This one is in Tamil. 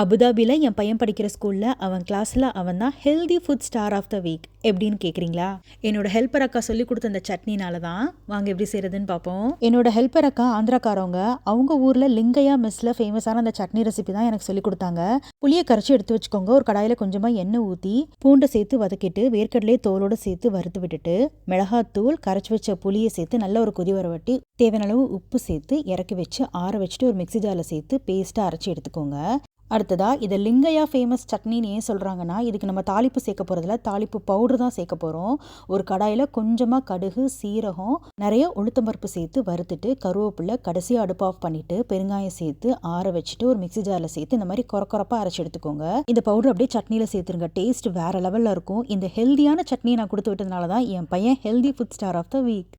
அபுதாபியில் என் பையன் படிக்கிற ஸ்கூலில் அவன் கிளாஸில் அவன் தான் healthy food star of the week. எப்படின்னு கேட்குறீங்களா? என்னோட ஹெல்ப்பர் அக்கா சொல்லி கொடுத்த அந்த சட்னினால தான். வாங்க எப்படி செய்கிறதுன்னு பார்ப்போம். என்னோட ஹெல்ப்பர் அக்கா ஆந்திராக்காரவங்க. அவங்க ஊரில் லிங்கையா மெஸ்ஸில் ஃபேமஸான அந்த சட்னி ரெசிபி தான் எனக்கு சொல்லி கொடுத்தாங்க. புளியை கரைச்சி எடுத்து வச்சுக்கோங்க. ஒரு கடாயில் கொஞ்சமாக எண்ணெய் ஊற்றி பூண்டை சேர்த்து வதக்கிட்டு வேர்க்கடலையே தோலோடு சேர்த்து வறுத்து விட்டுட்டு மிளகாத்தூள் கரைச்சி வச்ச புளியை சேர்த்து நல்ல ஒரு கொதி வரவட்டி தேவையான அளவு உப்பு சேர்த்து இறக்கி வச்சு ஆற வச்சுட்டு ஒரு மிக்ஸி ஜாரில் சேர்த்து பேஸ்ட்டாக அரைச்சி எடுத்துக்கோங்க. அடுத்ததா இதை லிங்கையா ஃபேமஸ் சட்னின்னு ஏன் சொல்கிறாங்கன்னா, இதுக்கு நம்ம தாளிப்பு சேர்க்க போகிறதுல தாளிப்பு பவுடர் தான் சேர்க்க போகிறோம். ஒரு கடாயில் கொஞ்சமாக கடுகு, சீரகம், நிறைய உளுத்தம்பருப்பு சேர்த்து வறுத்துட்டு கருவேப்பிலை கடைசியாக அடுப்பு ஆஃப் பண்ணிவிட்டு பெருங்காயம் சேர்த்து ஆற வச்சுட்டு ஒரு மிக்ஸி ஜாரில் சேர்த்து இந்த மாதிரி கொரப்பாக அரைச்சி எடுத்துக்கோங்க. இந்த பவுடர் அப்படியே சட்னியில் சேர்த்துருங்க. டேஸ்ட் வேறு லெவலில் இருக்கும். இந்த ஹெல்தியான சட்னியை நான் கொடுத்து விட்டதுனால தான் என் பையன் healthy food star of the week.